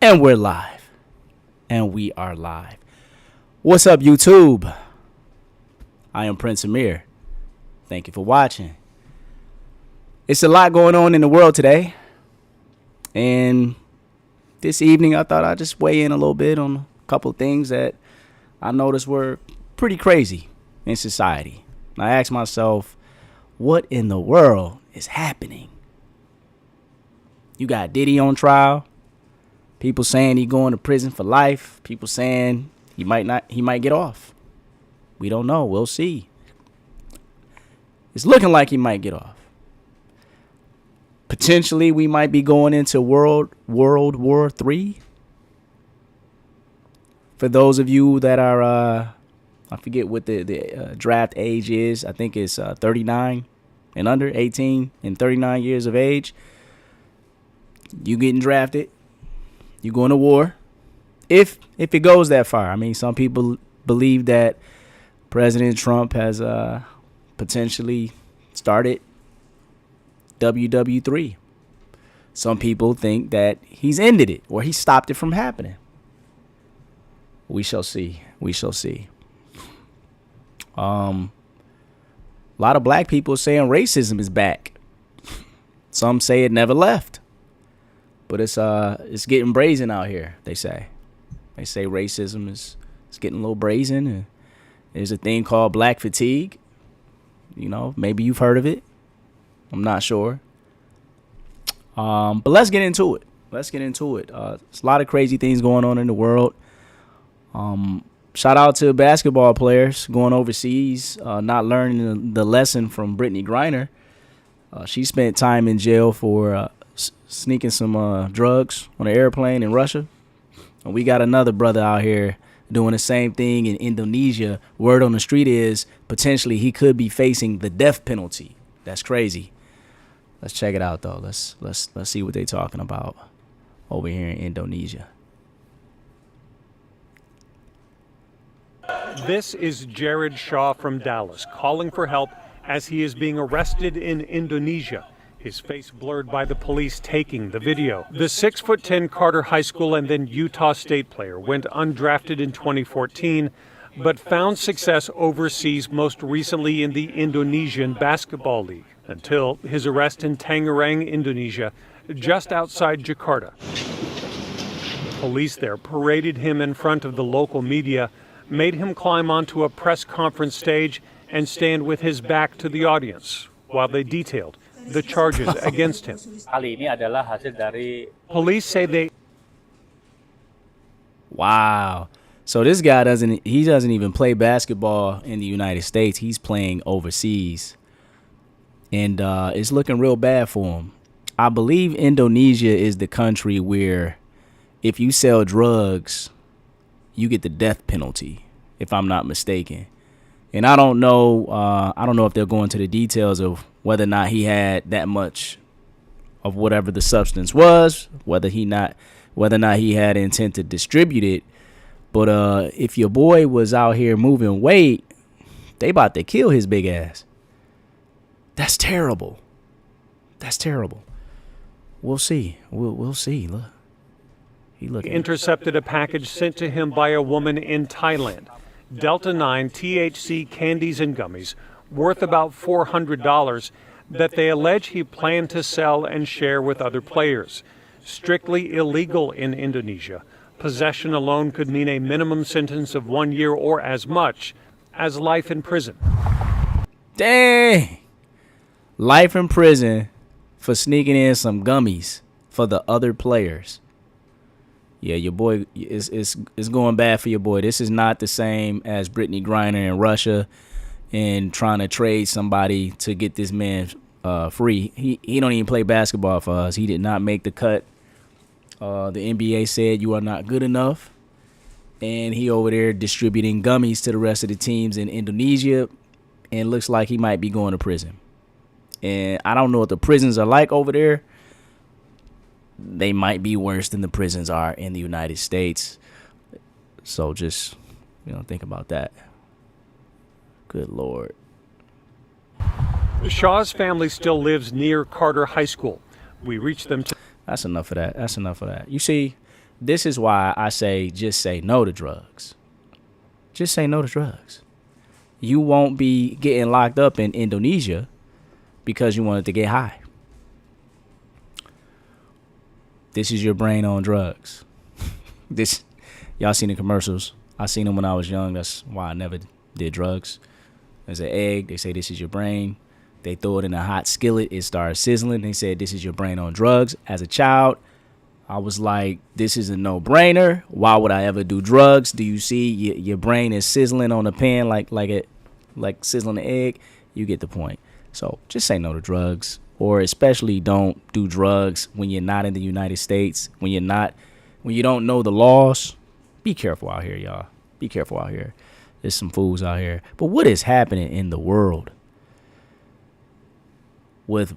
And we're live. And we are live. What's up, YouTube? I am Prince Amir. Thank you for watching. It's a lot going on in the world today. And this evening, I thought I'd just weigh in a little bit on a couple of things that I noticed were pretty crazy in society. I asked myself, what in the world is happening? You got Diddy on trial. People saying he going to prison for life. People saying he might get off. We don't know. We'll see. It's looking like he might get off. Potentially, we might be going into World War III. For those of you that are, I forget what the draft age is. I think it's 39 and under, 18 and 39 years of age. You getting drafted. You going to war. If it goes that far. I mean, some people believe that President Trump has potentially started WW3. Some people think that he's ended it or he stopped it from happening. We shall see. We shall see. A lot of black people saying racism is back. Some say it never left. But it's getting brazen out here, they say. They say racism is getting a little brazen. And there's a thing called black fatigue. You know, maybe you've heard of it. I'm not sure. But let's get into it. There's a lot of crazy things going on in the world. Shout out to basketball players going overseas, not learning the lesson from Brittany Griner. She spent time in jail for sneaking some drugs on an airplane in Russia. And we got another brother out here doing the same thing in Indonesia. Word on the street is potentially he could be facing the death penalty. That's crazy. Let's check it out though. Let's see what they're talking about over here in Indonesia. This is Jared Shaw from Dallas calling for help as he is being arrested in Indonesia. His face blurred by the police taking the video. The 6'10" Carter High School and then Utah State player went undrafted in 2014, but found success overseas, most recently in the Indonesian Basketball League, until his arrest in Tangerang, Indonesia, just outside Jakarta. Police there paraded him in front of the local media, made him climb onto a press conference stage and stand with his back to the audience while they detailed the charges against him. Police say they... Wow. So this guy doesn't even play basketball in the United States. He's playing overseas. And it's looking real bad for him. I believe Indonesia is the country where if you sell drugs, you get the death penalty, if I'm not mistaken. And I don't know if they'll go into the details of whether or not he had that much of whatever the substance was, whether or not he had intent to distribute it. But if your boy was out here moving weight, they about to kill his big ass. That's terrible. That's terrible. We'll see. We'll see. Look. He intercepted a package sent to him by a woman in Thailand. Delta 9 THC candies and gummies worth about $400 that they allege he planned to sell and share with other players. Strictly illegal in Indonesia. Possession alone could mean a minimum sentence of 1 year or as much as life in prison. Dang! Life in prison for sneaking in some gummies for the other players. Yeah, your boy is going bad for your boy. This is not the same as Brittany Griner in Russia and trying to trade somebody to get this man free. He don't even play basketball for us. He did not make the cut. The NBA said you are not good enough. And he over there distributing gummies to the rest of the teams in Indonesia. And looks like he might be going to prison. And I don't know what the prisons are like over there. They might be worse than the prisons are in the United States. So just, think about that. Good Lord. Shaw's family still lives near Carter High School. We reached them. That's enough of that. You see, This is why I say just say no to drugs. Just say no to drugs. You won't be getting locked up in Indonesia because you wanted to get high. This is your brain on drugs. This, y'all seen the commercials. I seen them when I was young. That's why I never did drugs. There's an egg. They say this is your brain. They throw it in a hot skillet. It starts sizzling. They said this is your brain on drugs. As a child, I was like, this is a no-brainer. Why would I ever do drugs? Do you see your brain is sizzling on a pan like sizzling an egg? You get the point. So just say no to drugs, or especially don't do drugs when you're not in the United States, when you don't know the laws. Be careful out here, y'all. Be careful out here. There's some fools out here. But what is happening in the world with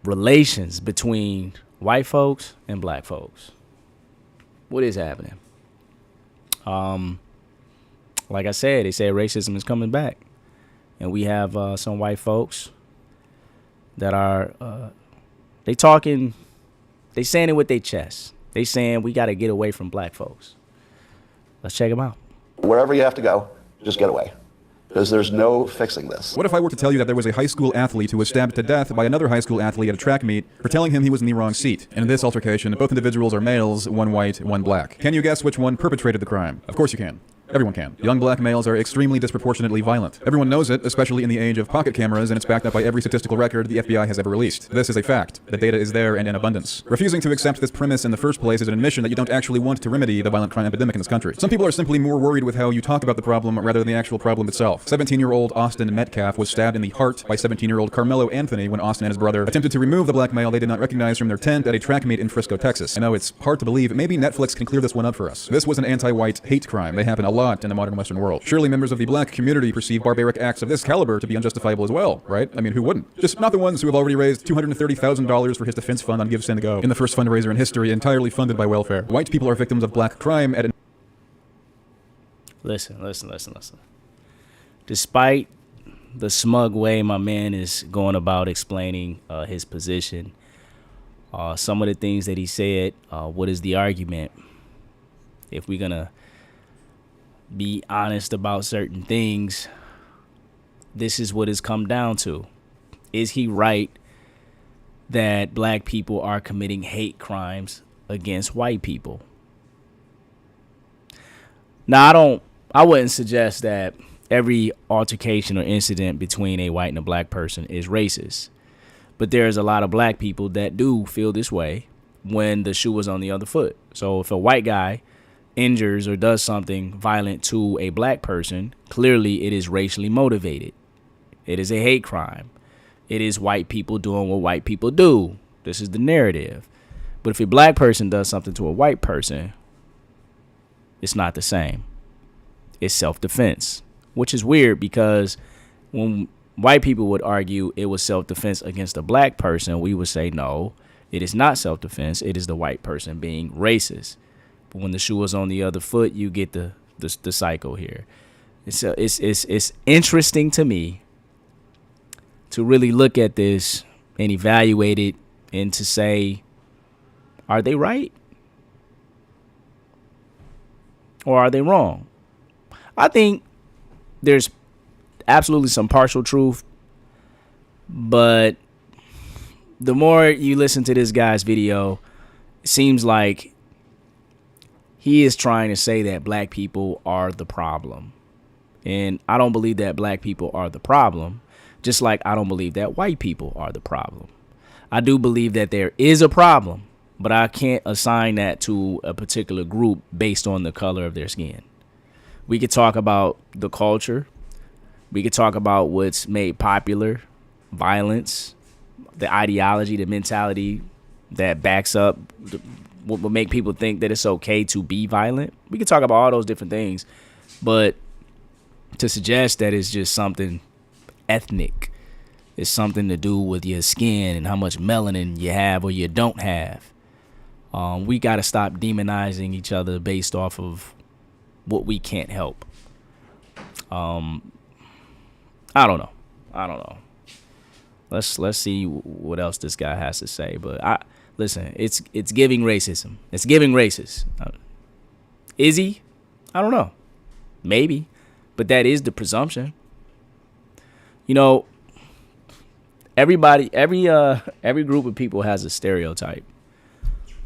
relations between white folks and black folks? What is happening? Like I said, they say racism is coming back. And we have some white folks that are, they saying it with their chest. They saying we got to get away from black folks. Let's check them out. Wherever you have to go, just get away. Because there's no fixing this. What if I were to tell you that there was a high school athlete who was stabbed to death by another high school athlete at a track meet for telling him he was in the wrong seat? And in this altercation, both individuals are males, one white, one black. Can you guess which one perpetrated the crime? Of course you can. Everyone can. Young black males are extremely disproportionately violent. Everyone knows it, especially in the age of pocket cameras, and it's backed up by every statistical record the FBI has ever released. This is a fact. The data is there and in abundance. Refusing to accept this premise in the first place is an admission that you don't actually want to remedy the violent crime epidemic in this country. Some people are simply more worried with how you talk about the problem rather than the actual problem itself. 17-year-old Austin Metcalf was stabbed in the heart by 17-year-old Carmelo Anthony when Austin and his brother attempted to remove the black male they did not recognize from their tent at a track meet in Frisco, Texas. I know it's hard to believe. Maybe Netflix can clear this one up for us. This was an anti-white hate crime. They happen a lot in the modern Western world. Surely members of the black community perceive barbaric acts of this caliber to be unjustifiable as well, right? I mean, who wouldn't? Just not the ones who have already raised $230,000 for his defense fund on GiveSendGo in the first fundraiser in history, entirely funded by welfare. White people are victims of black crime at an... Listen. Despite the smug way my man is going about explaining his position, some of the things that he said, what is the argument? If we're gonna be honest about certain things, this is what it's come down to. Is he right that black people are committing hate crimes against white people? Now, I wouldn't suggest that every altercation or incident between a white and a black person is racist. But there's a lot of black people that do feel this way when the shoe was on the other foot. So if a white guy injures or does something violent to a black person, clearly it is racially motivated. It is a hate crime. It is white people doing what white people do. This is the narrative. But if a black person does something to a white person, it's not the same. It's self-defense, which is weird because when white people would argue it was self-defense against a black person, we would say, no, it is not self-defense. It is the white person being racist. But when the shoe was on the other foot, you get the cycle here. It's interesting to me to really look at this and evaluate it and to say, are they right? Or are they wrong? I think there's absolutely some partial truth, but the more you listen to this guy's video, it seems like he is trying to say that black people are the problem. And I don't believe that black people are the problem, just like I don't believe that white people are the problem. I do believe that there is a problem, but I can't assign that to a particular group based on the color of their skin. We could talk about the culture. We could talk about what's made popular, violence, the ideology, the mentality that backs up what would make people think that it's okay to be violent. We could talk about all those different things, but to suggest that it's just something ethnic, it's something to do with your skin and how much melanin you have or you don't have. We got to stop demonizing each other based off of what we can't help. I don't know. Let's see what else this guy has to say. But listen, it's giving racism. It's giving racist. Is he? I don't know. Maybe. But that is the presumption. You know, every group of people has a stereotype.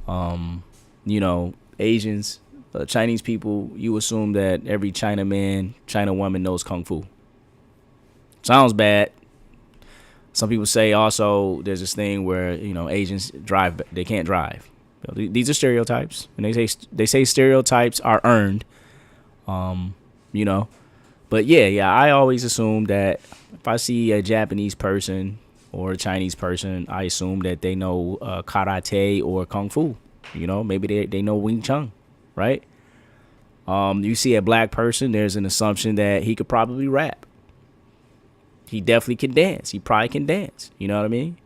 You know, Asians, Chinese people, you assume that every China man, China woman knows Kung Fu. Sounds bad. Some people say also there's this thing where, you know, Asians drive, they can't drive. These are stereotypes, and they say stereotypes are earned. You know, but yeah, I always assume that if I see a Japanese person or a Chinese person, I assume that they know karate or kung fu. You know, maybe they know Wing Chun, right? You see a black person, there's an assumption that he could probably rap. He definitely can dance. He probably can dance. You know what I mean?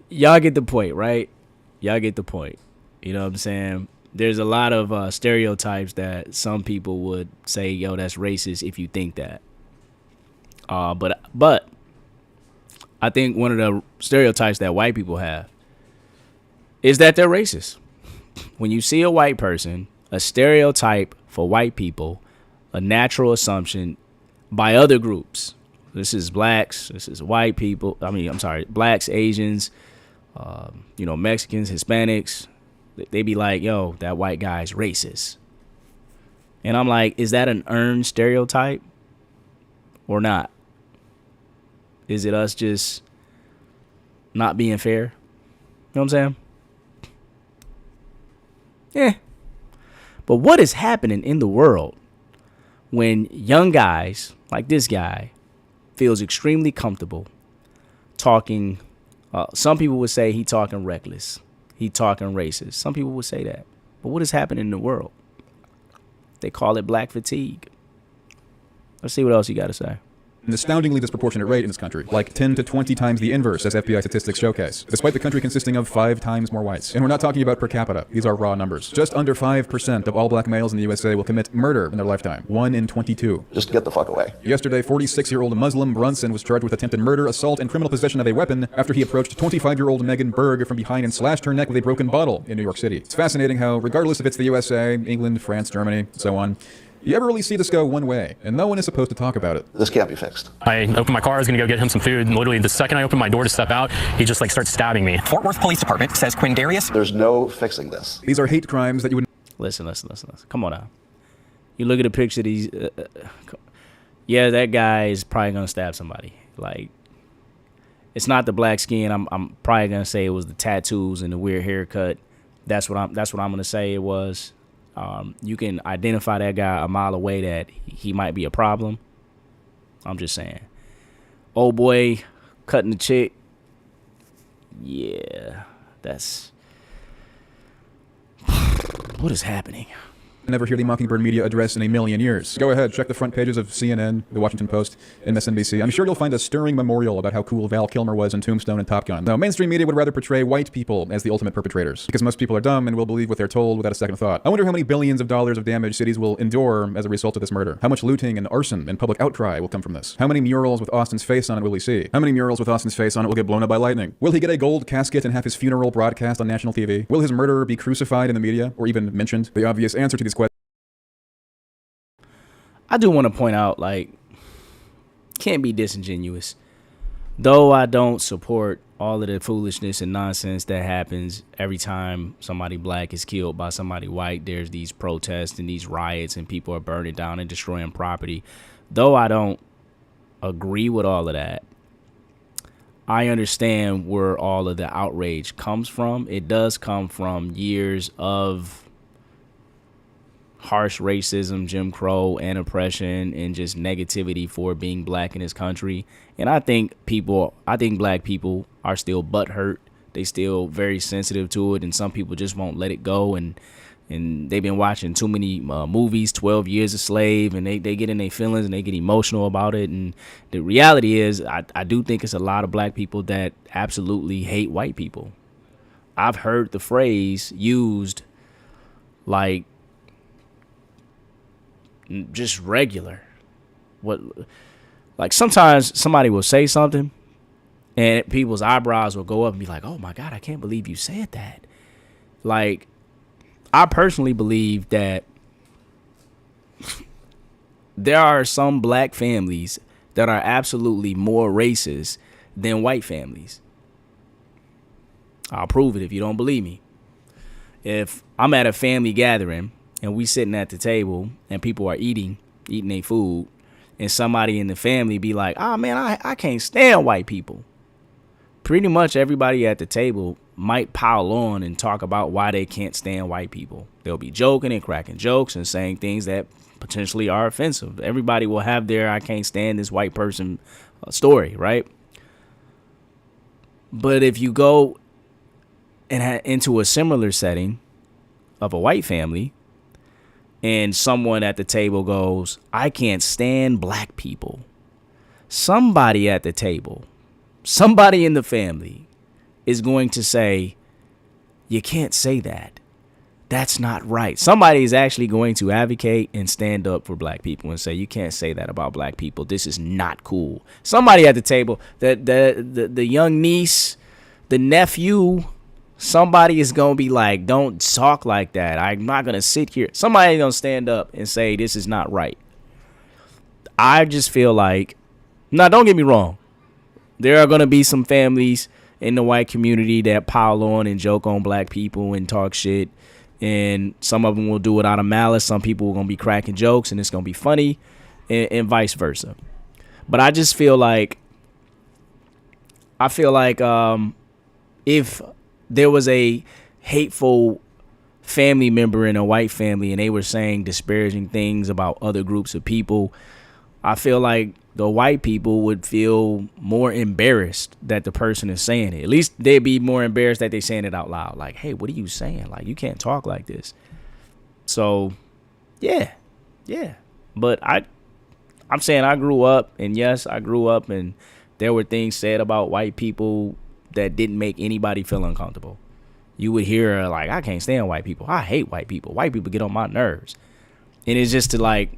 Y'all get the point, right? Y'all get the point. You know what I'm saying? There's a lot of stereotypes that some people would say, yo, that's racist if you think that. But I think one of the stereotypes that white people have is that they're racist. When you see a white person, a stereotype for white people, a natural assumption by other groups. This is blacks. This is white people. Blacks, Asians, you know, Mexicans, Hispanics. They be like, yo, that white guy's racist. And I'm like, is that an earned stereotype or not? Is it us just not being fair? You know what I'm saying? Yeah. But what is happening in the world when young guys like this guy feels extremely comfortable talking? Some people would say he talking reckless. He talking racist. Some people would say that. But what is happening in the world? They call it black fatigue. Let's see what else you got to say. An astoundingly disproportionate rate in this country, like 10 to 20 times the inverse, as FBI statistics showcase, despite the country consisting of 5 times more whites. And we're not talking about per capita. These are raw numbers. Just under 5% of all black males in the USA will commit murder in their lifetime. 1 in 22. Just get the fuck away. Yesterday, 46-year-old Muslim Brunson was charged with attempted murder, assault, and criminal possession of a weapon after he approached 25-year-old Megan Berg from behind and slashed her neck with a broken bottle in New York City. It's fascinating how, regardless if it's the USA, England, France, Germany, so on, you ever really see this go one way, and no one is supposed to talk about it. This can't be fixed. I opened my car, I was gonna go get him some food, and literally the second I opened my door to step out, he just starts stabbing me. Fort Worth Police Department says Quindarius. There's no fixing this. These are hate crimes that you would... Listen. Come on now. You look at a picture of these... yeah, that guy is probably going to stab somebody. Like, it's not the black skin. I'm probably going to say it was the tattoos and the weird haircut. That's what I'm going to say it was. You can identify that guy a mile away that he might be a problem. I'm just saying. Old boy cutting the chick. Yeah, that's... What is happening? never hear the Mockingbird media address in a million years. Go ahead, check the front pages of CNN, The Washington Post, and MSNBC. I'm sure you'll find a stirring memorial about how cool Val Kilmer was in Tombstone and Top Gun. Now, mainstream media would rather portray white people as the ultimate perpetrators, because most people are dumb and will believe what they're told without a second thought. I wonder how many billions of dollars of damage cities will endure as a result of this murder. How much looting and arson and public outcry will come from this? How many murals with Austin's face on it will he see? How many murals with Austin's face on it will get blown up by lightning? Will he get a gold casket and have his funeral broadcast on national TV? Will his murderer be crucified in the media, or even mentioned? The obvious answer to these questions. I do want to point out, can't be disingenuous. Though I don't support all of the foolishness and nonsense that happens every time somebody black is killed by somebody white, there's these protests and these riots and people are burning down and destroying property. Though I don't agree with all of that, I understand where all of the outrage comes from. It does come from years of harsh racism, Jim Crow, and oppression, and just negativity for being black in this country. And I think black people are still butthurt. They still very sensitive to it, and some people just won't let it go. And they've been watching too many movies, 12 Years a Slave, and they get in their feelings and they get emotional about it. And the reality is, I do think it's a lot of black people that absolutely hate white people. I've heard the phrase used just regular. Sometimes somebody will say something And people's eyebrows will go up and be like, oh my God, I can't believe you said that. Like, I personally believe that there are some black families that are absolutely more racist than white families. I'll prove it if you don't believe me. If I'm at a family gathering and we sitting at the table and people are eating their food, and somebody in the family be like, oh man, I can't stand white people. Pretty much everybody at the table might pile on and talk about why they can't stand white people. They'll be joking and cracking jokes and saying things that potentially are offensive. Everybody will have their I can't stand this white person story, right? But if you go and into a similar setting of a white family, and someone at the table goes, I can't stand black people, somebody at the table, somebody in the family is going to say, you can't say that. That's not right. Somebody is actually going to advocate and stand up for black people and say, you can't say that about black people. This is not cool. Somebody at the table, the young niece, the nephew, somebody is going to be like, don't talk like that. I'm not going to sit here. Somebody going to stand up and say, this is not right. I just feel like, now don't get me wrong. There are going to be some families in the white community that pile on and joke on black people and talk shit. And some of them will do it out of malice. Some people are going to be cracking jokes and it's going to be funny, and vice versa. But I just feel like, if there was a hateful family member in a white family and they were saying disparaging things about other groups of people, I feel like the white people would feel more embarrassed that the person is saying it. At least they'd be more embarrassed that they're saying it out loud. Like, hey, what are you saying? Like, you can't talk like this. So, yeah. But I'm saying I grew up, and yes, I grew up, and there were things said about white people that didn't make anybody feel uncomfortable. You would hear like, I can't stand white people. I hate white people. White people get on my nerves. And it's just to like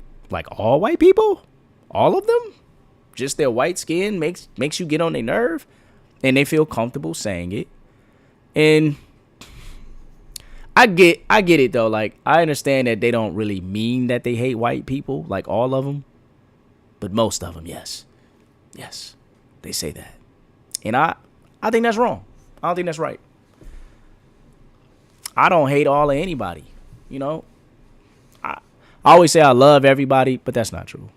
all white people, all of them, just their white skin makes you get on their nerve, and they feel comfortable saying it. And I get it though. Like, I understand that they don't really mean that they hate white people, like all of them, but most of them, yes, they say that. And I think that's wrong. I don't think that's right. I don't hate all of anybody. You know, I always say I love everybody, but that's not true.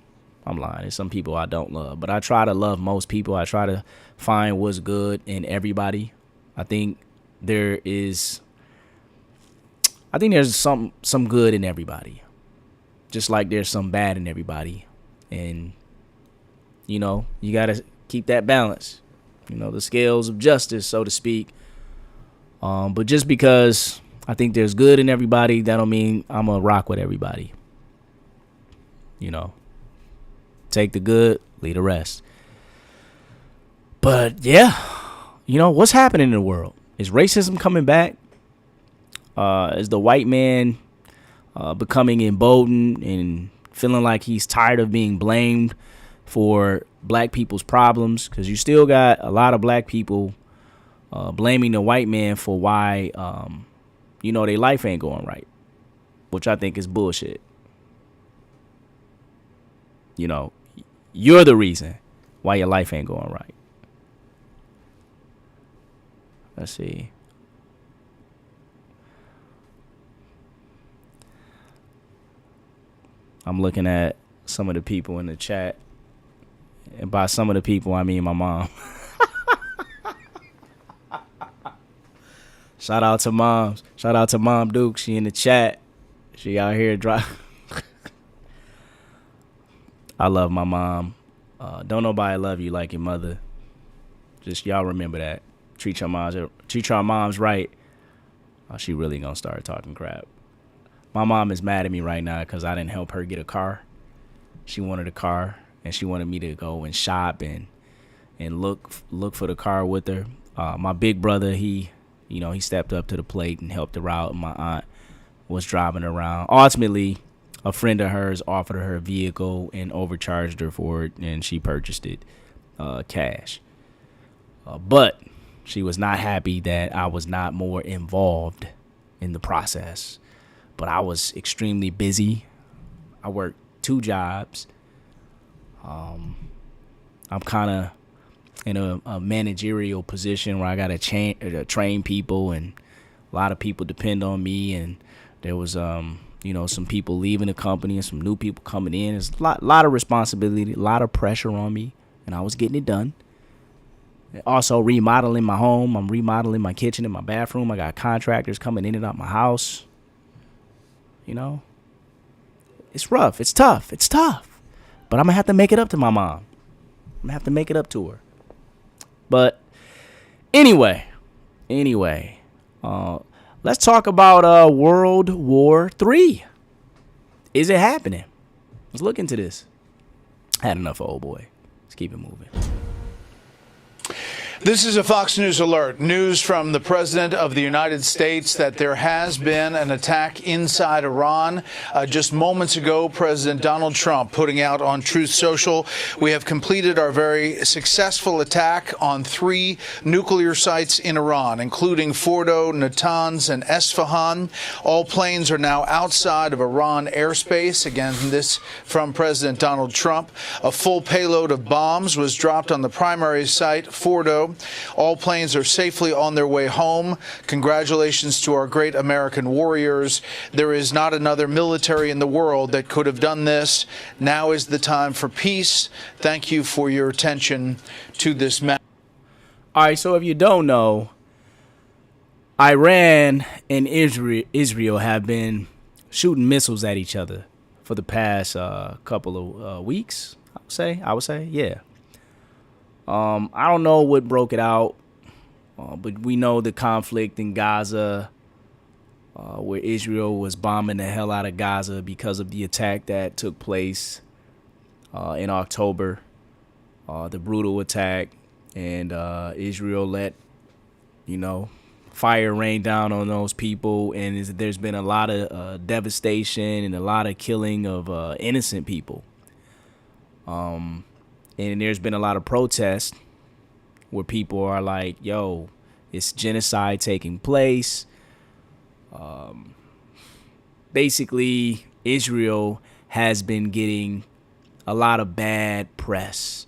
I'm lying. There's some people I don't love, but I try to love most people. I try to find what's good in everybody. I think there's some good in everybody, just like there's some bad in everybody. And, you know, you got to keep that balance. You know, the scales of justice, so to speak. But just because I think there's good in everybody, that don't mean I'm going to rock with everybody. You know, take the good, leave the rest. But yeah, you know, what's happening in the world? Is racism coming back? Is the white man becoming emboldened and feeling like he's tired of being blamed for black people's problems? Because you still got a lot of black people blaming the white man for why, you know, their life ain't going right, which I think is bullshit. You know, you're the reason why your life ain't going right. Let's see. I'm looking at some of the people in the chat. And by some of the people, I mean my mom. Shout out to moms. Shout out to Mom Duke. She in the chat. She out here driving. I love my mom. Don't nobody love you like your mother. Just y'all remember that. Treat your moms right. Oh, she really gonna start talking crap. My mom is mad at me right now because I didn't help her get a car. She wanted a car, and she wanted me to go and shop and look for the car with her. My big brother, he stepped up to the plate and helped her out. My aunt was driving around. Ultimately, a friend of hers offered her a vehicle and overcharged her for it, and she purchased it cash. But she was not happy that I was not more involved in the process. But I was extremely busy. I worked 2 jobs. I'm kind of in a managerial position where I got to train people, and a lot of people depend on me. And there was, some people leaving the company and some new people coming in. There's a lot of responsibility, a lot of pressure on me, and I was getting it done. Also remodeling my home. I'm remodeling my kitchen and my bathroom. I got contractors coming in and out my house. It's rough. It's tough. But I'm going to have to make it up to my mom. I'm going to have to make it up to her. But anyway, let's talk about World War III. Is it happening? Let's look into this. I had enough of old boy. Let's keep it moving. This is a Fox News alert. News from the President of the United States that there has been an attack inside Iran. Just moments ago, President Donald Trump putting out on Truth Social, we have completed our very successful attack on 3 nuclear sites in Iran, including Fordo, Natanz, and Esfahan. All planes are now outside of Iran airspace. Again, this from President Donald Trump. A full payload of bombs was dropped on the primary site, Fordo. All planes are safely on their way home. Congratulations to our great American warriors. There is not another military in the world that could have done this. Now is the time for peace. Thank you for your attention to this matter. All right, so if you don't know, Iran and Israel have been shooting missiles at each other for the past couple of weeks, I would say, yeah. I don't know what broke it out, but we know the conflict in Gaza, where Israel was bombing the hell out of Gaza because of the attack that took place in October, the brutal attack, and Israel let, fire rain down on those people, and there's been a lot of devastation and a lot of killing of innocent people. And there's been a lot of protests where people are like, yo, it's genocide taking place. Basically, Israel has been getting a lot of bad press.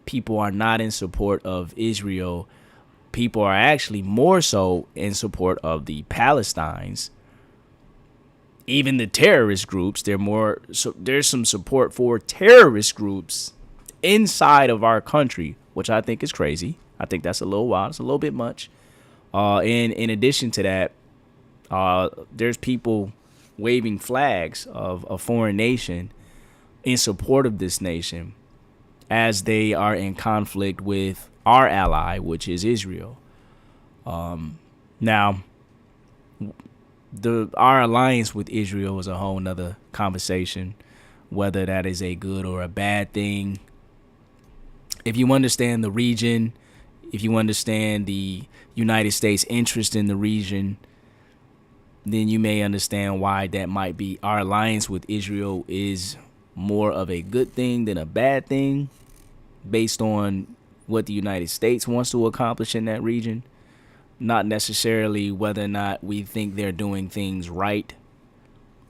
People are not in support of Israel. People are actually more so in support of the Palestinians. Even the terrorist groups, there's some support for terrorist groups inside of our country, which I think is crazy. I think that's a little wild. It's a little bit much. And in addition to that, there's people waving flags of a foreign nation in support of this nation as they are in conflict with our ally, which is Israel. Now, our alliance with Israel is a whole nother conversation, whether that is a good or a bad thing. If you understand the region, if you understand the United States' interest in the region, then you may understand why that might be. Our alliance with Israel is more of a good thing than a bad thing based on what the United States wants to accomplish in that region, not necessarily whether or not we think they're doing things right.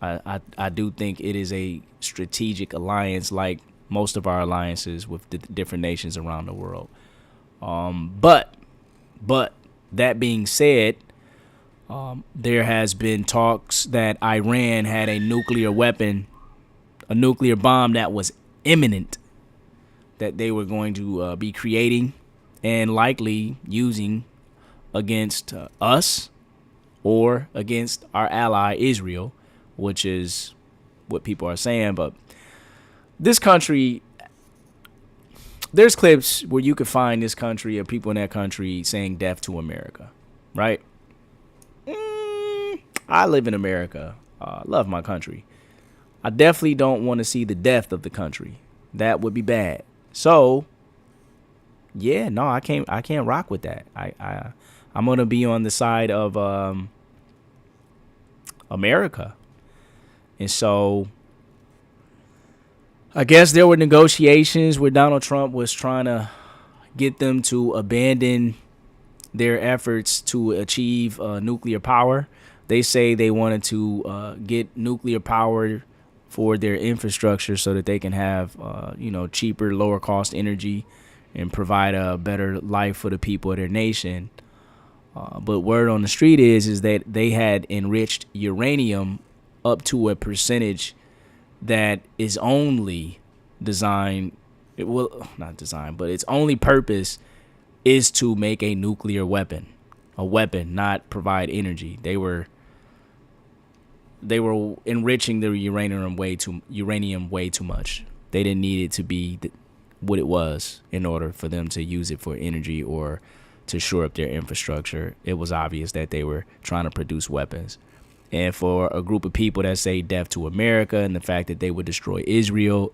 I do think it is a strategic alliance like most of our alliances with the different nations around the world. But that being said, there has been talks that Iran had a nuclear weapon, a nuclear bomb that was imminent, that they were going to be creating and likely using against us or against our ally Israel, which is what people are saying. But this country, there's clips where you could find this country or people in that country saying death to America, right? I live in America. Love my country. I definitely don't want to see the death of the country. That would be bad. So, yeah, no, I can't rock with that. I'm gonna be on the side of America, and so I guess there were negotiations where Donald Trump was trying to get them to abandon their efforts to achieve nuclear power. They say they wanted to get nuclear power for their infrastructure so that they can have, cheaper, lower cost energy and provide a better life for the people of their nation. But word on the street is that they had enriched uranium up to a percentage that is only designed, not designed, but its only purpose is to make a nuclear weapon, not provide energy. They were enriching the uranium way too much. They didn't need it to be what it was in order for them to use it for energy or to shore up their infrastructure. It was obvious that they were trying to produce weapons. And for a group of people that say death to America and the fact that they would destroy Israel,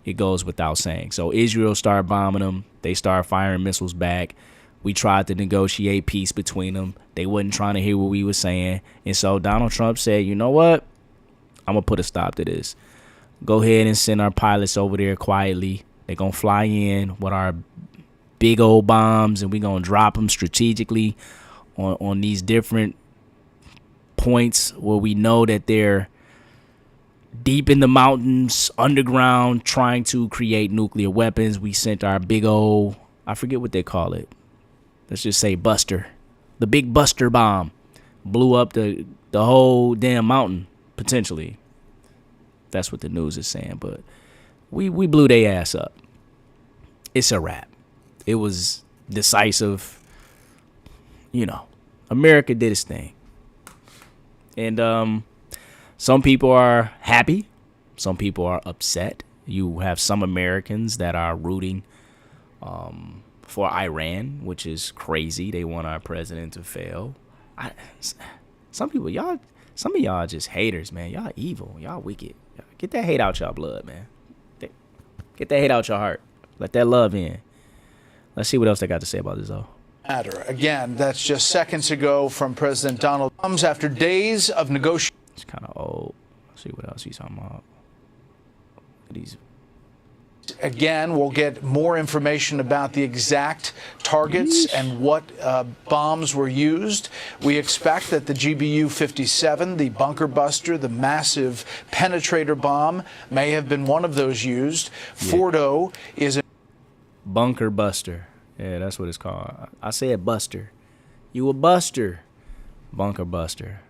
it goes without saying. So Israel started bombing them. They started firing missiles back. We tried to negotiate peace between them. They wasn't trying to hear what we were saying. And so Donald Trump said, you know what? I'm going to put a stop to this. Go ahead and send our pilots over there quietly. They're going to fly in with our big old bombs, and we're going to drop them strategically on these different points where we know that they're deep in the mountains, underground, trying to create nuclear weapons. We sent our big old, I forget what they call it. Let's just say Buster. The big Buster bomb blew up the whole damn mountain, potentially. That's what the news is saying. But we blew their ass up. It's a wrap. It was decisive. America did its thing. And some people are happy. Some people are upset. You have some Americans that are rooting for Iran, which is crazy. They want our president to fail. Some of y'all just haters, man. Y'all evil. Y'all wicked. Get that hate out y'all blood, man. Get that hate out your heart. Let that love in. Let's see what else they got to say about this, though. Again, that's just seconds ago from President Donald Trump after days of negotiations. It's kind of old. Let's see what else he's talking about. These. Again, we'll get more information about the exact targets and what bombs were used. We expect that the GBU-57, the bunker buster, the massive penetrator bomb, may have been one of those used. Yeah. Fordo is a bunker buster. Yeah, that's what it's called. I said buster. You a buster. Bunker buster.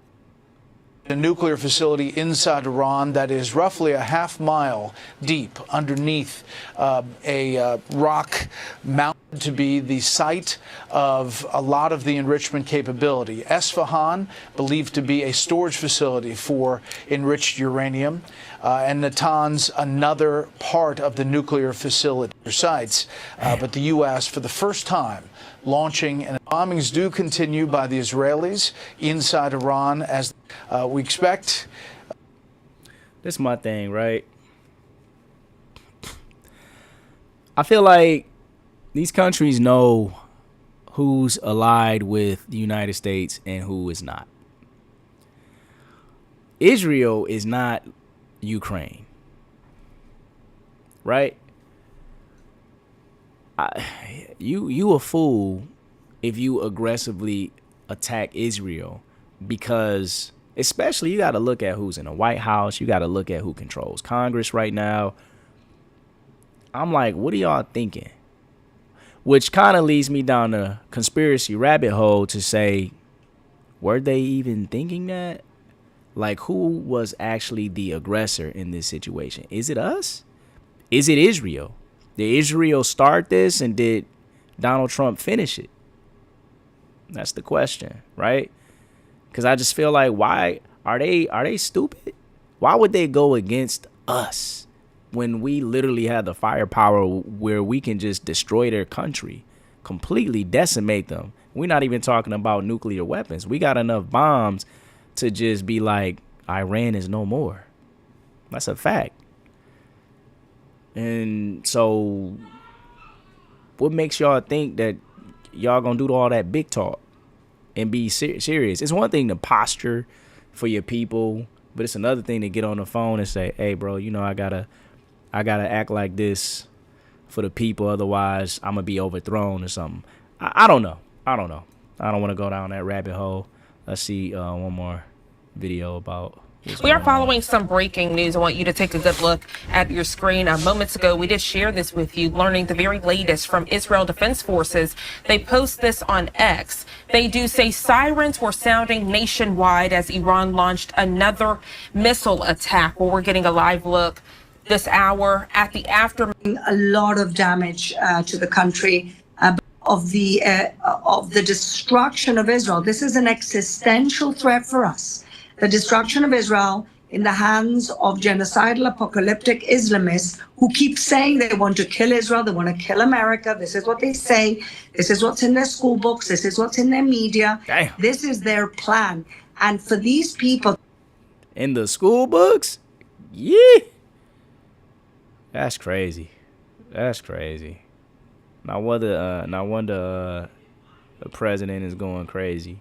A nuclear facility inside Iran that is roughly a half-mile deep underneath a rock mountain to be the site of a lot of the enrichment capability. Esfahan, believed to be a storage facility for enriched uranium, and Natanz, another part of the nuclear facility sites. But the U.S., for the first time, launching, and bombings do continue by the Israelis inside Iran as we expect. This is my thing, right? I feel like these countries know who's allied with the United States and who is not. Israel is not Ukraine, right? You a fool if you aggressively attack Israel, because especially you got to look at who's in the White House. You got to look at who controls Congress right now. I'm like, what are y'all thinking? Which kind of leads me down the conspiracy rabbit hole to say, were they even thinking that? Like, who was actually the aggressor in this situation? Is it us? Is it Israel? Did Israel start this, and did Donald Trump finish it? That's the question, right? Because I just feel like, why are they stupid? Why would they go against us when we literally have the firepower where we can just destroy their country, completely decimate them? We're not even talking about nuclear weapons. We got enough bombs to just be like, Iran is no more. That's a fact. And so what makes y'all think that y'all gonna do all that big talk and be serious? It's one thing to posture for your people, but it's another thing to get on the phone and say, hey, bro, I gotta act like this for the people. Otherwise, I'm gonna be overthrown or something. I don't know. I don't want to go down that rabbit hole. Let's see one more video about. We are following some breaking news. I want you to take a good look at your screen. Moments ago, we did share this with you, learning the very latest from Israel Defense Forces. They post this on X. They do say sirens were sounding nationwide as Iran launched another missile attack. Well, we're getting a live look this hour at the aftermath. A lot of damage to the country. Of the destruction of Israel. This is an existential threat for us. The destruction of Israel in the hands of genocidal apocalyptic Islamists who keep saying they want to kill Israel, they want to kill America. This is what they say. This is what's in their school books. This is what's in their media. Damn. This is their plan. And for these people... In the school books? Yeah. That's crazy. That's crazy. No wonder the president is going crazy.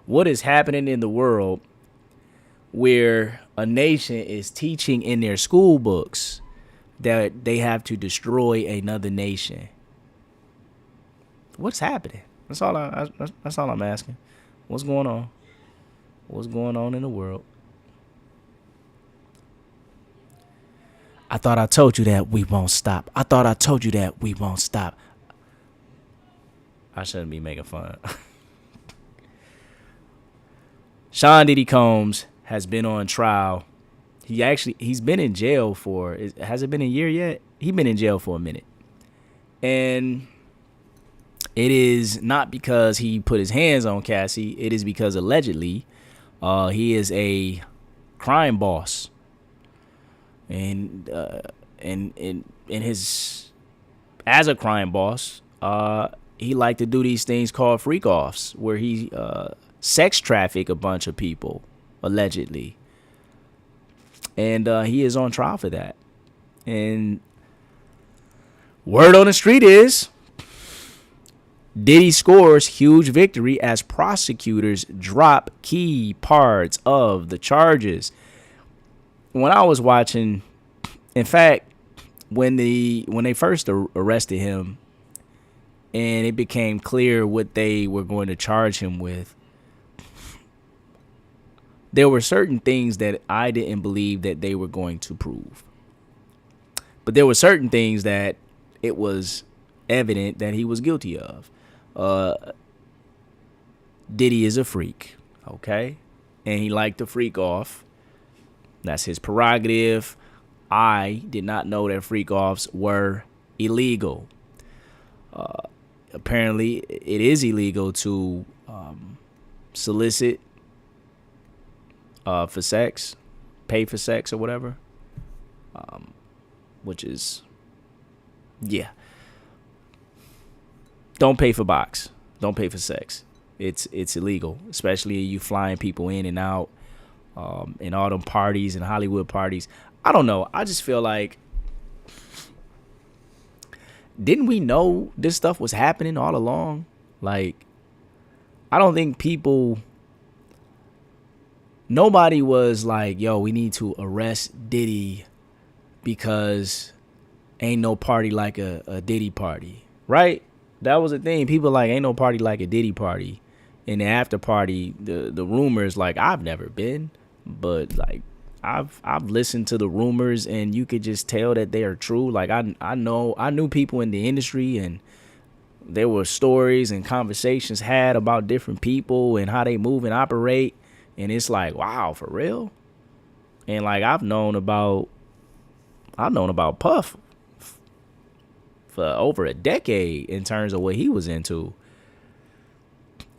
What is happening in the world where a nation is teaching in their school books that they have to destroy another nation? What's happening? That's all I'm asking. What's going on? What's going on in the world? I thought I told you that we won't stop. I thought I told you that we won't stop. I shouldn't be making fun. Sean Diddy Combs has been on trial. He's been in jail for, has it been a year yet? He's been in jail for a minute. And it is not because he put his hands on Cassie. It is because allegedly he is a crime boss. And in his, as a crime boss, he liked to do these things called freak offs, where he sex traffic a bunch of people, allegedly. And he is on trial for that. And word on the street is Diddy scores huge victory as prosecutors drop key parts of the charges. When I was watching, in fact, when they first arrested him and it became clear what they were going to charge him with, there were certain things that I didn't believe that they were going to prove. But there were certain things that it was evident that he was guilty of. Diddy is a freak, okay? And he liked to freak off. That's his prerogative. I did not know that freak offs were illegal. Apparently, it is illegal to solicit for sex, pay for sex or whatever, which is, yeah. Don't pay for box. Don't pay for sex. It's illegal, especially you flying people in and out, in all them parties and Hollywood parties. I don't know. I just feel like, didn't we know this stuff was happening all along? Like, I don't think nobody was like, yo, we need to arrest Diddy because ain't no party like a Diddy party, right? That was the thing. People like, ain't no party like a Diddy party. In the after party, the rumors, like, I've never been, but like I've listened to the rumors and you could just tell that they are true. Like I knew people in the industry and there were stories and conversations had about different people and how they move and operate. And it's like, wow, for real? And like I've known about Puff for over a decade in terms of what he was into.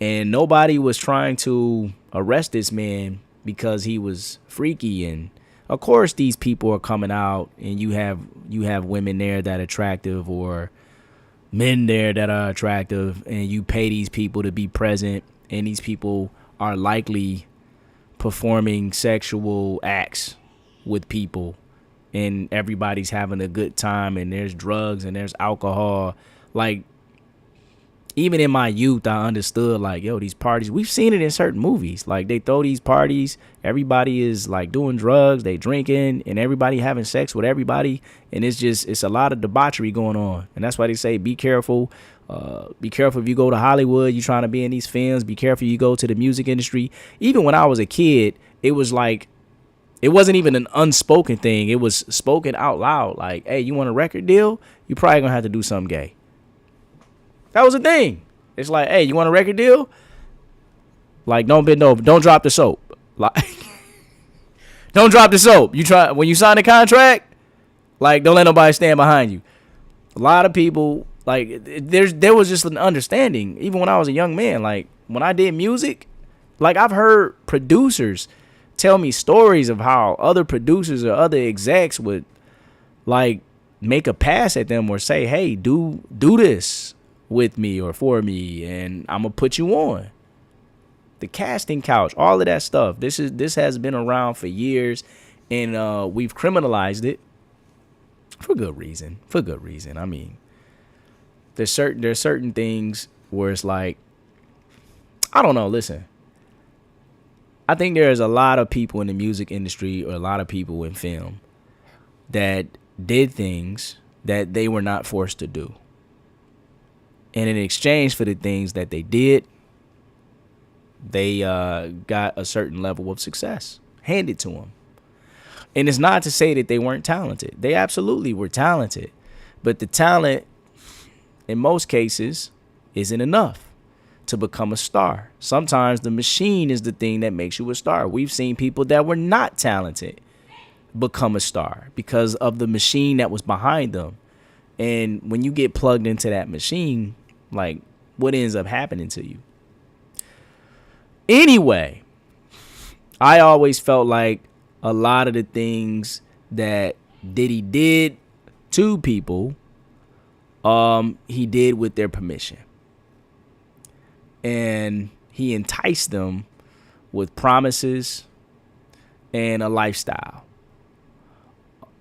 And nobody was trying to arrest this man because he was freaky. And of course these people are coming out and you have women there that are attractive or men there that are attractive, and you pay these people to be present, and these people are likely performing sexual acts with people, and everybody's having a good time, and there's drugs and there's alcohol. Like, even in my youth, I understood like, yo, these parties, we've seen it in certain movies. Like they throw these parties, everybody is like doing drugs, they drinking, and everybody having sex with everybody. And it's a lot of debauchery going on. And that's why they say, be careful. Be careful if you go to Hollywood, you're trying to be in these films. Be careful you go to the music industry. Even when I was a kid, it was like, it wasn't even an unspoken thing. It was spoken out loud. Like, hey, you want a record deal? You probably gonna have to do something gay. That was a thing. It's like, hey, you want a record deal? Like, don't bend over. Don't drop the soap. Like, don't drop the soap. You try when you sign the contract. Like, don't let nobody stand behind you. A lot of people, like, there was just an understanding. Even when I was a young man, like when I did music, like I've heard producers tell me stories of how other producers or other execs would like make a pass at them or say, hey, do this with me or for me, and I'm gonna put you on. The casting couch, all of that stuff. This has been around for years, and we've criminalized it for good reason. I mean, there's certain things where it's like, I don't know. Listen, I think there's a lot of people in the music industry or a lot of people in film that did things that they were not forced to do. And in exchange for the things that they did, they got a certain level of success handed to them. And it's not to say that they weren't talented. They absolutely were talented. But the talent, in most cases, isn't enough to become a star. Sometimes the machine is the thing that makes you a star. We've seen people that were not talented become a star because of the machine that was behind them. And when you get plugged into that machine, like, what ends up happening to you? Anyway, I always felt like a lot of the things that Diddy did to people, he did with their permission. And he enticed them with promises and a lifestyle.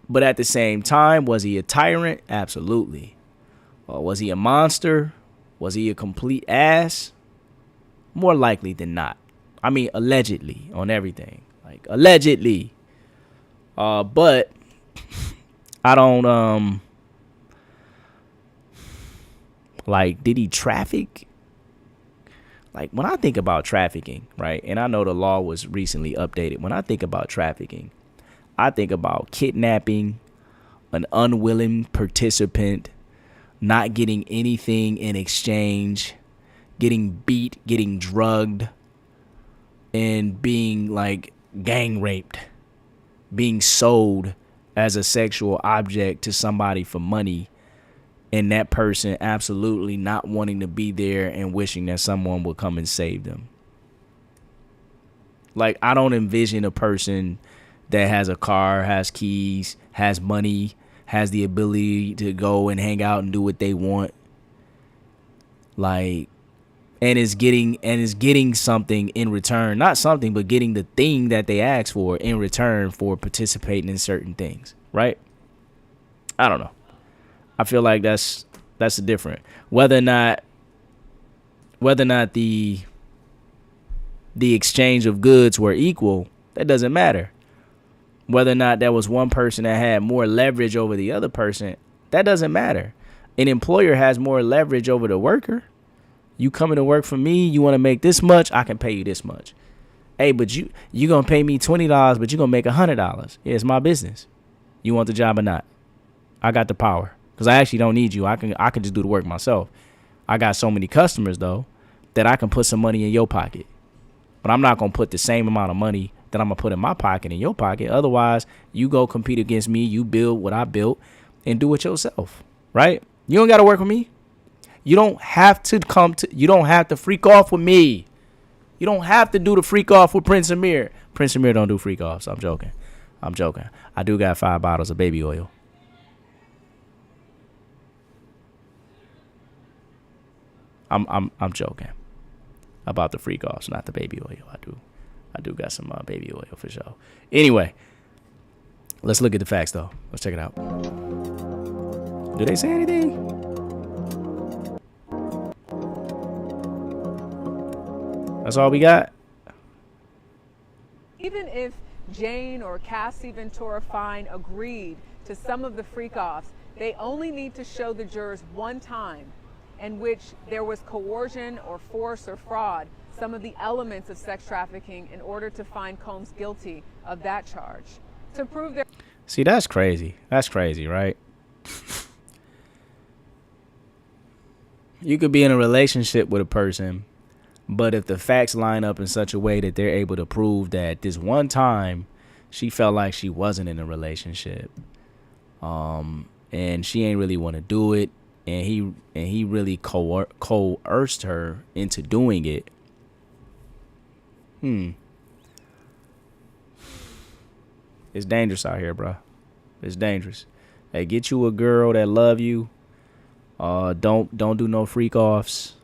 But at the same time, was he a tyrant? Absolutely. Was he a monster? Was he a complete ass? More likely than not. I mean, allegedly on everything. Like, allegedly. But I don't, like, did he traffic? Like, when I think about trafficking, right, and I know the law was recently updated. When I think about trafficking, I think about kidnapping an unwilling participant, not getting anything in exchange, getting beat, getting drugged, and being, like, gang raped, being sold as a sexual object to somebody for money, and that person absolutely not wanting to be there and wishing that someone would come and save them. Like, I don't envision a person that has a car, has keys, has money, has the ability to go and hang out and do what they want, like, and is getting something in return. Not something, but getting the thing that they asked for in return for participating in certain things, right? I don't know. I feel like that's different. Whether or not the exchange of goods were equal, that doesn't matter. Whether or not there was one person that had more leverage over the other person, that doesn't matter. An employer has more leverage over the worker. You coming to work for me, you want to make this much, I can pay you this much. Hey, but you going to pay me $20, but you're going to make $100. Yeah, it's my business. You want the job or not? I got the power. Because I actually don't need you. I can just do the work myself. I got so many customers, though, that I can put some money in your pocket. But I'm not going to put the same amount of money that I'm going to put in my pocket in your pocket. Otherwise, you go compete against me. You build what I built and do it yourself, right? You don't got to work with me. You don't have to you don't have to freak off with me. You don't have to do the freak off with Prince Amir. Prince Amir don't do freak offs. I'm joking. I do got 5 bottles of baby oil. I'm joking about the freak offs, not the baby oil. I do got some baby oil for sure. Anyway, let's look at the facts though. Let's check it out. Do they say anything? That's all we got? Even if Jane or Cassie Ventura Fine agreed to some of the freak-offs, they only need to show the jurors one time in which there was coercion or force or fraud, some of the elements of sex trafficking, in order to find Combs guilty of that charge. To prove their... See, that's crazy. That's crazy, right? You could be in a relationship with a person, but if the facts line up in such a way that they're able to prove that this one time she felt like she wasn't in a relationship, and she ain't really want to do it, and he really coerced her into doing it. It's dangerous out here, bro. It's dangerous. Hey, get you a girl that love you. Don't do no freak offs.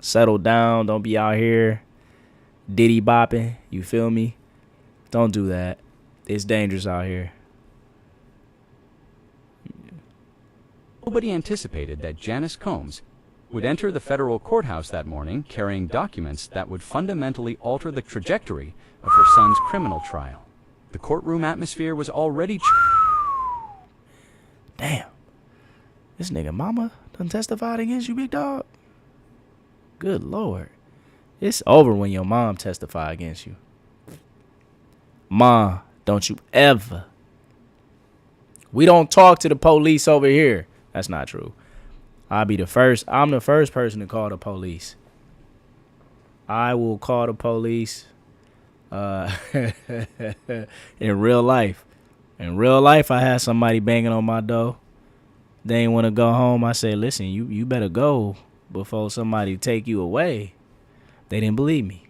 Settle down. Don't be out here Diddy bopping. You feel me? Don't do that. It's dangerous out here. Nobody anticipated that Janice Combs would enter the federal courthouse that morning carrying documents that would fundamentally alter the trajectory of her son's criminal trial. The courtroom atmosphere was already... Damn. This nigga mama done testified against you, big dog? Good Lord. It's over when your mom testify against you. Ma, don't you ever. We don't talk to the police over here. That's not true. I'm the first person to call the police. I will call the police in real life. In real life, I had somebody banging on my door. They ain't want to go home. I said, listen, you better go before somebody take you away. They didn't believe me.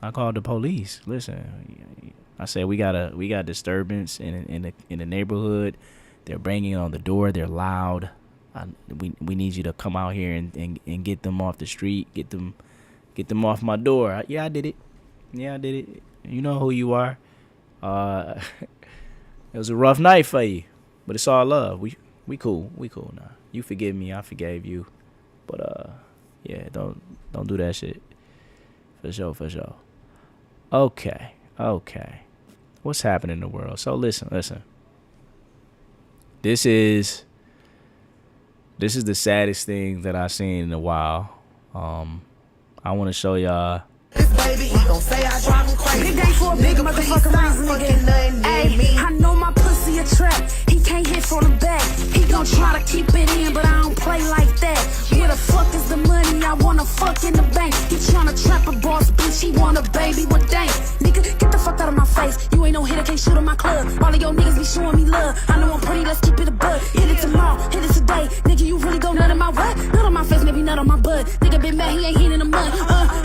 I called the police. Listen, I said, we got disturbance in the neighborhood. They're banging on the door. They're loud. We need you to come out here and get them off the street. Get them off my door. Yeah, I did it. You know who you are. It was a rough night for you, but it's all love. We cool. We cool now. You forgive me. I forgave you. But yeah, don't do that shit. For sure. Okay. What's happening in the world? So listen. This is the saddest thing that I've seen in a while. I want to show y'all. Baby, he gon' say I drive him crazy. Big day for a big motherfucking reason, nigga. Ay, I know my pussy a trap. He can't hit from the back. He gon' try to keep it in, but I don't play like that. Where the fuck is the money? I wanna fuck in the bank. He tryna trap a boss, bitch. He want a baby with dank. Nigga, get the fuck out of my face. You ain't no hitter, can't shoot in my club. All of your niggas be showing me love. I know I'm pretty, let's keep it a bud. Hit it tomorrow, hit it today. Nigga, you really go nut in my what? Nut on my face, maybe nut on my butt. Nigga been mad, he ain't hitting the mud.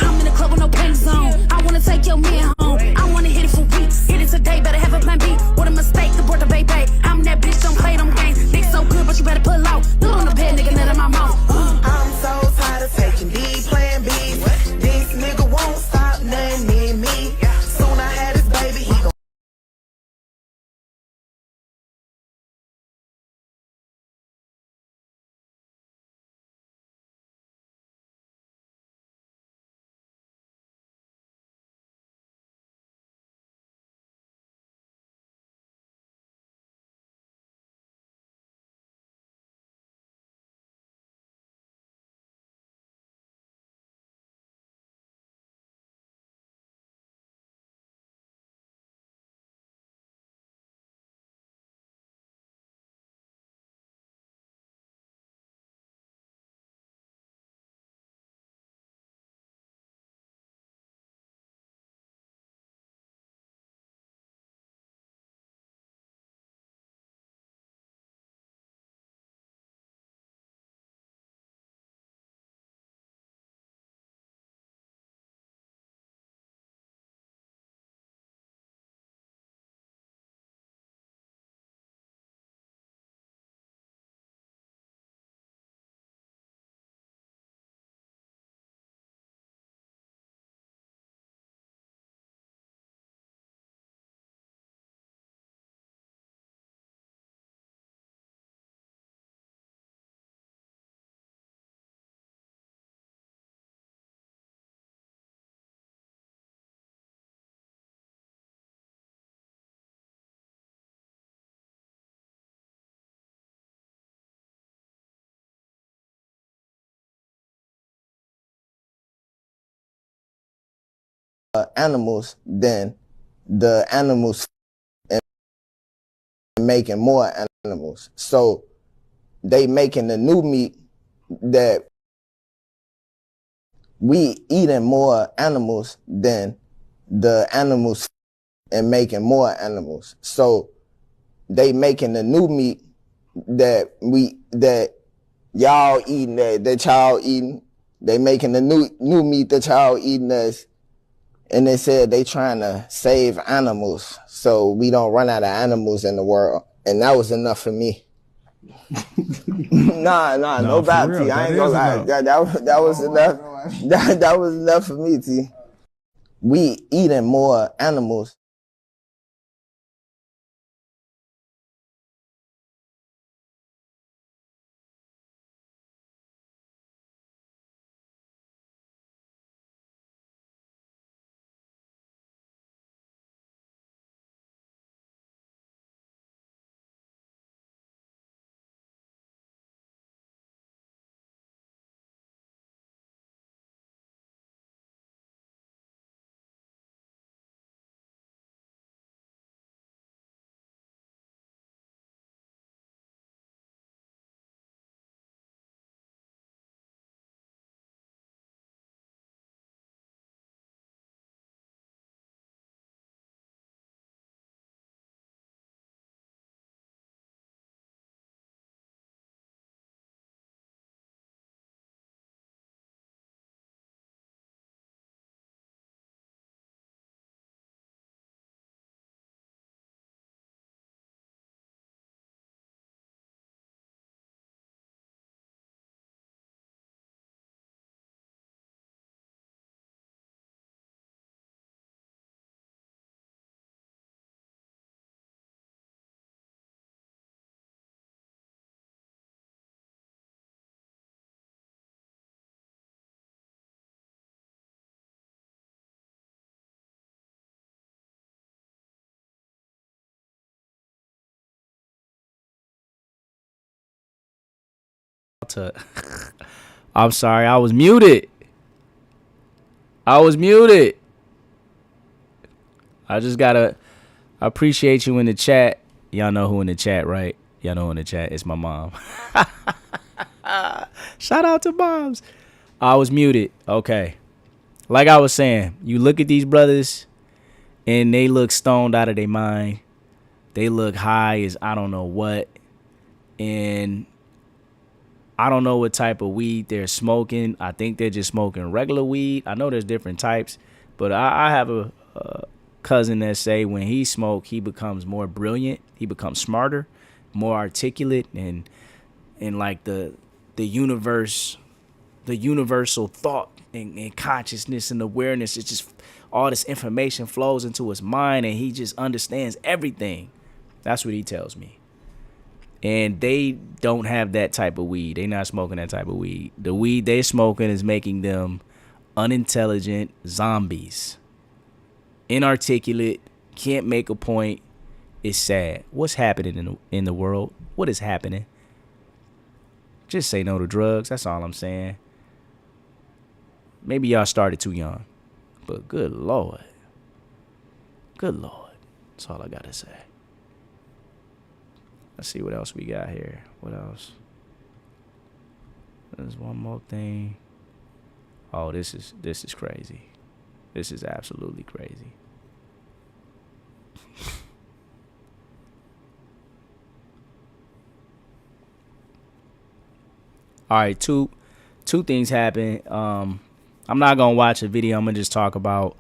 I'm in the club with no panties on. I wanna take your man home. I wanna hit it for weeks. Hit it today, better have a plan B. What a mistake, abort the baby. I'm that bitch, don't play them games. Dick so good, but you better pull out. Nut on the bed, nigga, nut in my mouth. I'm so tired of taking D plan B's. This nigga won't stop nothing near me. Soon I had his baby, he gon' animals than the animals and making more animals. So they making the new meat that we eating more animals than the animals and making more animals. So they making the new meat that y'all eating, that y'all eating. They making the new meat that y'all eating us. And they said they trying to save animals so we don't run out of animals in the world. And that was enough for me. Nah, no doubt, T. I ain't gonna lie. That was enough. That was enough for me, T. We eating more animals. I'm sorry, I was muted. I just gotta appreciate you in the chat. Y'all know who in the chat, right? Y'all know who in the chat. It's my mom. Shout out to moms. I was muted. Okay. Like I was saying, you look at these brothers and they look stoned out of their mind. They look high as I don't know what. And I don't know what type of weed they're smoking. I think they're just smoking regular weed. I know there's different types, but I have a cousin that say when he smoke, he becomes more brilliant. He becomes smarter, more articulate, and like the universe, the universal thought and consciousness and awareness. It's just all this information flows into his mind, and he just understands everything. That's what he tells me. And they don't have that type of weed. They not smoking that type of weed. The weed they smoking is making them unintelligent zombies. Inarticulate, can't make a point. It's sad. What's happening in the world? What is happening? Just say no to drugs. That's all I'm saying. Maybe y'all started too young. But good Lord. Good Lord. That's all I got to say. Let's see what else we got here. What else? There's one more thing. Oh, this is crazy. This is absolutely crazy. All right, two things happened. I'm not gonna watch a video. I'm gonna just talk about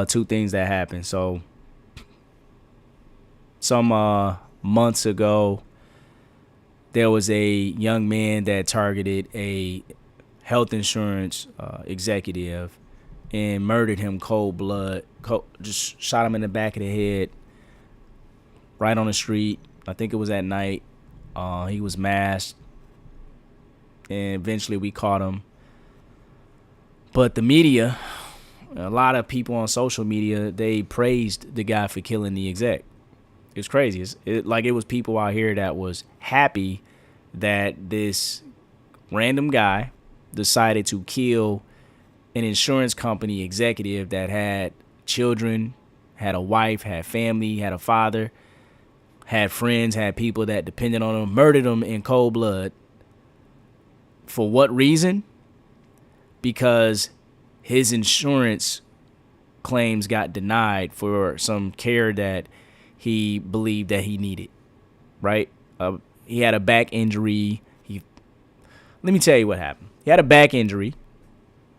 two things that happened. So some months ago, there was a young man that targeted a health insurance executive and murdered him cold blood. Just shot him in the back of the head, right on the street. I think it was at night. He was masked, and eventually we caught him. But the media, a lot of people on social media, they praised the guy for killing the exec. It's crazy. It was people out here that was happy that this random guy decided to kill an insurance company executive that had children, had a wife, had family, had a father, had friends, had people that depended on him, murdered him in cold blood. For what reason? Because his insurance claims got denied for some care that he believed that he needed, right? He had a back injury. Let me tell you what happened. He had a back injury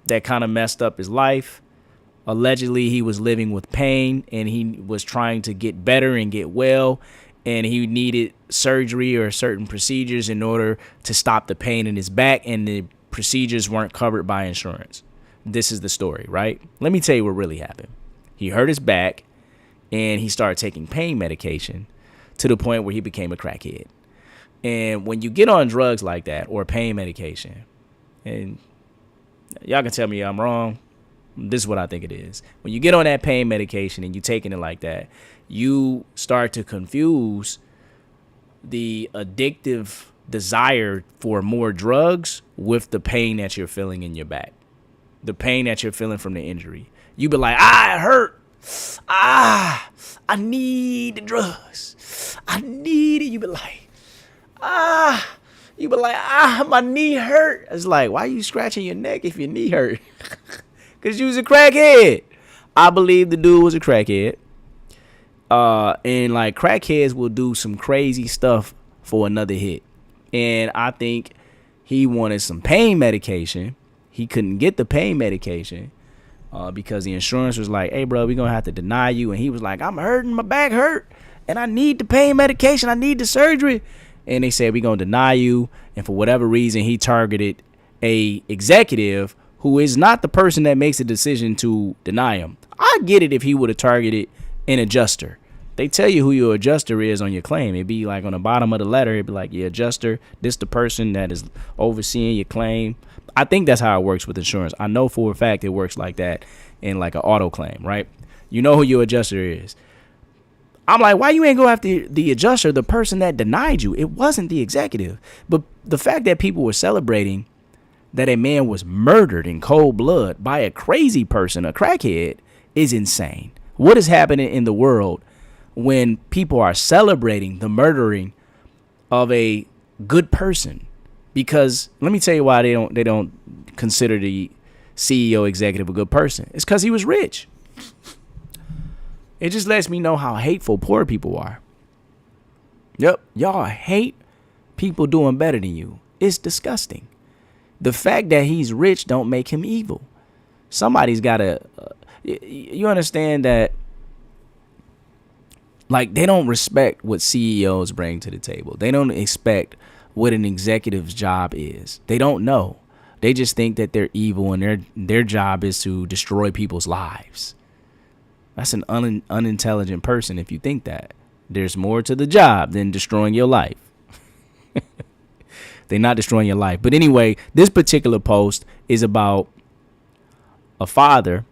that kind of messed up his life. Allegedly, he was living with pain, and he was trying to get better and get well, and he needed surgery or certain procedures in order to stop the pain in his back, and the procedures weren't covered by insurance. This is the story, right? Let me tell you what really happened. He hurt his back, and he started taking pain medication to the point where he became a crackhead. And when you get on drugs like that or pain medication, and y'all can tell me I'm wrong, this is what I think it is. When you get on that pain medication and you taking it like that, you start to confuse the addictive desire for more drugs with the pain that you're feeling in your back, the pain that you're feeling from the injury. You be like, it hurt. I need the drugs. I need it. You be like, my knee hurt. It's like, why are you scratching your neck if your knee hurt? Because you was a crackhead. I believe the dude was a crackhead. And like crackheads will do some crazy stuff for another hit. And I think he wanted some pain medication. He couldn't get the pain medication because the insurance was like, hey, bro, we're going to have to deny you. And he was like, I'm hurting. My back hurt. And I need the pain medication. I need the surgery. And they said, we're going to deny you. And for whatever reason, he targeted a executive who is not the person that makes a decision to deny him. I get it if he would have targeted an adjuster. They tell you who your adjuster is on your claim. It'd be like on the bottom of the letter. It'd be like, your adjuster, this the person that is overseeing your claim. I think that's how it works with insurance. I know for a fact it works like that in like an auto claim, right? You know who your adjuster is. I'm like, why you ain't go after the adjuster, the person that denied you? It wasn't the executive. But the fact that people were celebrating that a man was murdered in cold blood by a crazy person, a crackhead, is insane. What is happening in the world when people are celebrating the murdering of a good person? Because let me tell you why they don't consider the CEO executive a good person. It's because he was rich. It just lets me know how hateful poor people are. Yep, y'all hate people doing better than you. It's disgusting. The fact that he's rich don't make him evil. Somebody's got to, you understand that, like, they don't respect what CEOs bring to the table. They don't expect what an executive's job is. They don't know. They just think that they're evil and their job is to destroy people's lives. That's an unintelligent person if you think that. There's more to the job than destroying your life. They're not destroying your life. But anyway, this particular post is about a father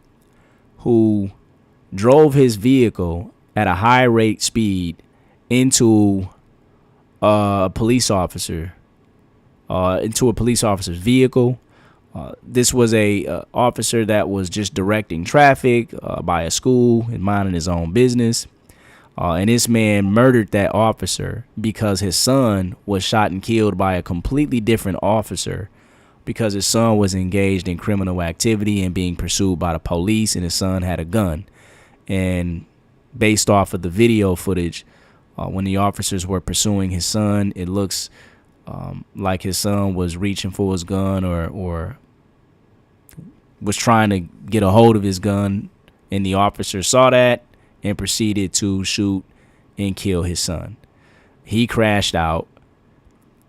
who drove his vehicle at a high rate speed into a police officer's vehicle. This was a officer that was just directing traffic by a school and minding his own business. And this man murdered that officer because his son was shot and killed by a completely different officer because his son was engaged in criminal activity and being pursued by the police, and his son had a gun. And based off of the video footage, when the officers were pursuing his son, it looks like his son was reaching for his gun or was trying to get a hold of his gun, and the officer saw that and proceeded to shoot and kill his son. He crashed out,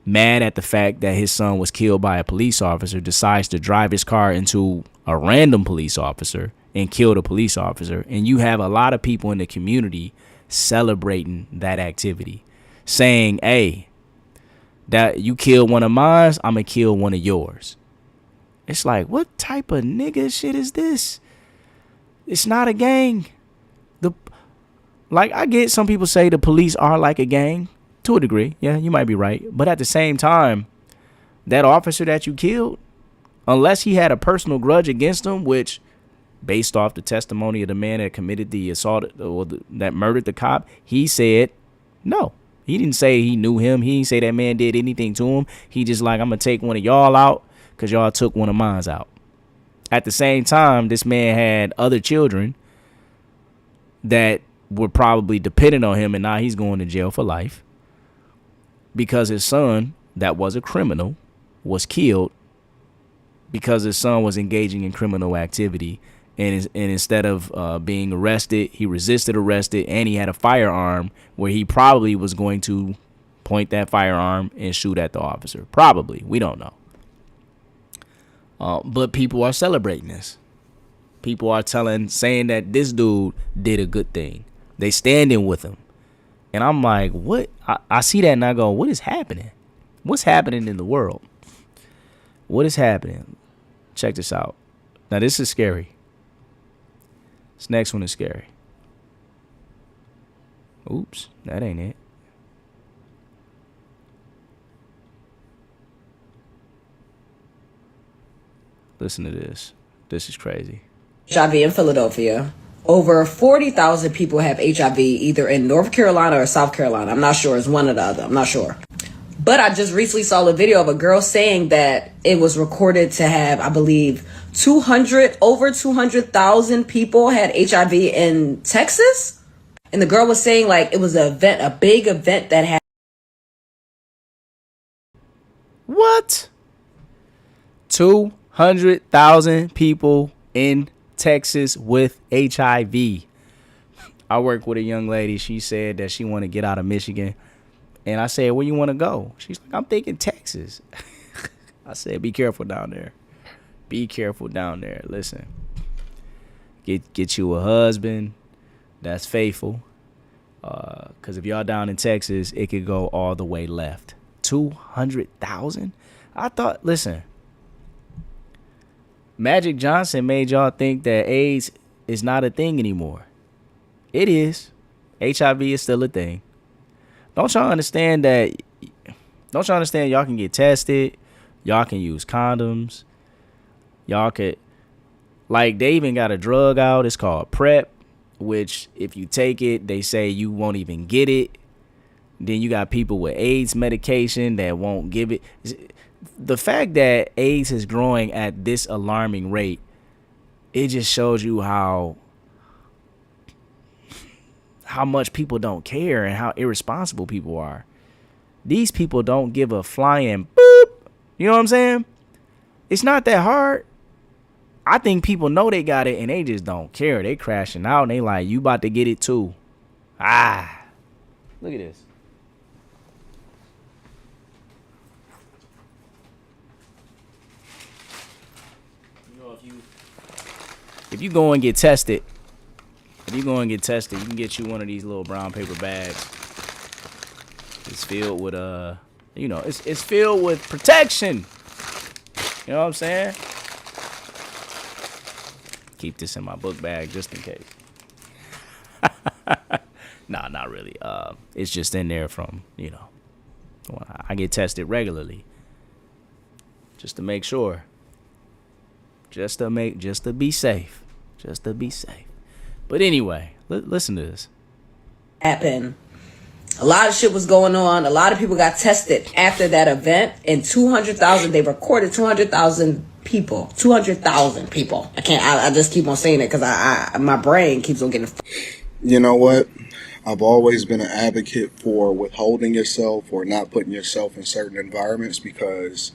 mad at the fact that his son was killed by a police officer, decides to drive his car into a random police officer and kill the police officer. And you have a lot of people in the community celebrating that activity, saying, hey, that you killed one of mine, I'm going to kill one of yours. It's like, what type of nigga shit is this? It's not a gang. Like, I get some people say the police are like a gang to a degree. Yeah, you might be right. But at the same time, that officer that you killed, unless he had a personal grudge against him, which based off the testimony of the man that committed the assault or that murdered the cop, he said no. He didn't say he knew him. He didn't say that man did anything to him. He just like, I'm going to take one of y'all out because y'all took one of mine out. At the same time, this man had other children that were probably dependent on him, and now he's going to jail for life because his son, that was a criminal, was killed because his son was engaging in criminal activity. And instead of being arrested, he resisted arrested, and he had a firearm where he probably was going to point that firearm and shoot at the officer. Probably. We don't know. But people are celebrating this. People are saying that this dude did a good thing. They standing with him. And I'm like, what? I see that and I go, what is happening? What's happening in the world? What is happening? Check this out. Now, this is scary. This next one is scary. Oops, that ain't it. Listen to this. This is crazy. HIV in Philadelphia. Over 40,000 people have HIV either in North Carolina or South Carolina. I'm not sure. It's one or the other. I'm not sure. But I just recently saw a video of a girl saying that it was recorded to have, I believe, over 200,000 people had HIV in Texas. And the girl was saying like it was an event, a big event that had. What? 200,000 people in Texas with HIV. I work with a young lady. She said that she want to get out of Michigan. And I said, where you want to go? She's like, I'm thinking Texas. I said, be careful down there. Be careful down there. Listen, get you a husband that's faithful. Because if y'all down in Texas, it could go all the way left. 200,000? I thought, listen, Magic Johnson made y'all think that AIDS is not a thing anymore. It is. HIV is still a thing. Don't y'all understand that? Don't y'all understand y'all can get tested? Y'all can use condoms. Y'all could, like, they even got a drug out. It's called PrEP, which if you take it, they say you won't even get it. Then you got people with AIDS medication that won't give it. The fact that AIDS is growing at this alarming rate, it just shows you how much people don't care and how irresponsible people are. These people don't give a flying boop. You know what I'm saying? It's not that hard. I think people know they got it and they just don't care. They crashing out and they like, you about to get it too. Look at this. You know, if you go and get tested, you can get you one of these little brown paper bags. It's filled with it's filled with protection. You know what I'm saying? Keep this in my book bag just in case. Nah, not really. It's just in there from, I get tested regularly. Just to make sure. Just to be safe. Just to be safe. But anyway, listen to this. Happened. A lot of shit was going on. A lot of people got tested after that event. And 200,000, they recorded 200,000 people. 200,000 people. I just keep on saying it because my brain keeps on getting. You know what? I've always been an advocate for withholding yourself or not putting yourself in certain environments because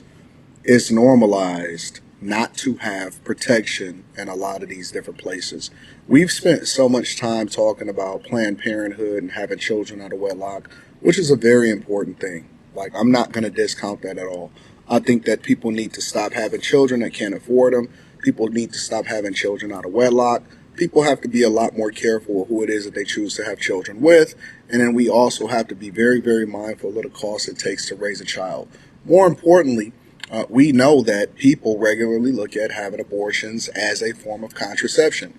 it's normalized not to have protection in a lot of these different places. We've spent so much time talking about Planned Parenthood and having children out of wedlock, which is a very important thing. Like, I'm not going to discount that at all. I think that people need to stop having children that can't afford them. People need to stop having children out of wedlock. People have to be a lot more careful of who it is that they choose to have children with. And then we also have to be very, very mindful of the cost it takes to raise a child. More importantly, we know that people regularly look at having abortions as a form of contraception.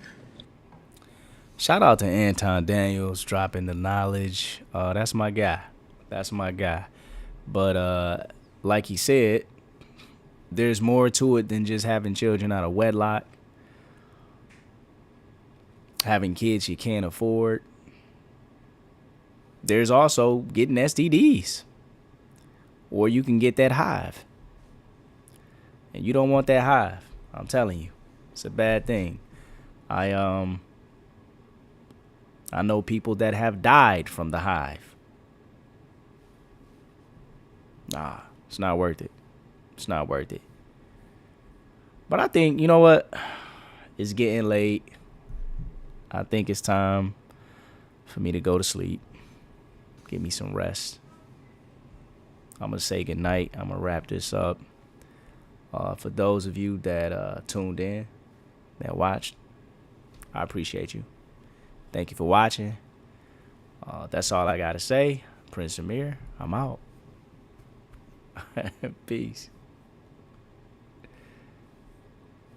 Shout out to Anton Daniels dropping the knowledge. That's my guy. But like he said, there's more to it than just having children out of wedlock. having kids you can't afford. There's also getting STDs. Or you can get that hive. And you don't want that hive. I'm telling you. It's a bad thing. I know people that have died from the hive. Nah, it's not worth it. It's not worth it. But I think, you know what? It's getting late. I think it's time for me to go to sleep. Give me some rest. I'm going to say goodnight. I'm going to wrap this up. For those of you that tuned in, that watched, I appreciate you. Thank you for watching. That's all I got to say. Prince Amir, I'm out. Peace.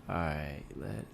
All right, let's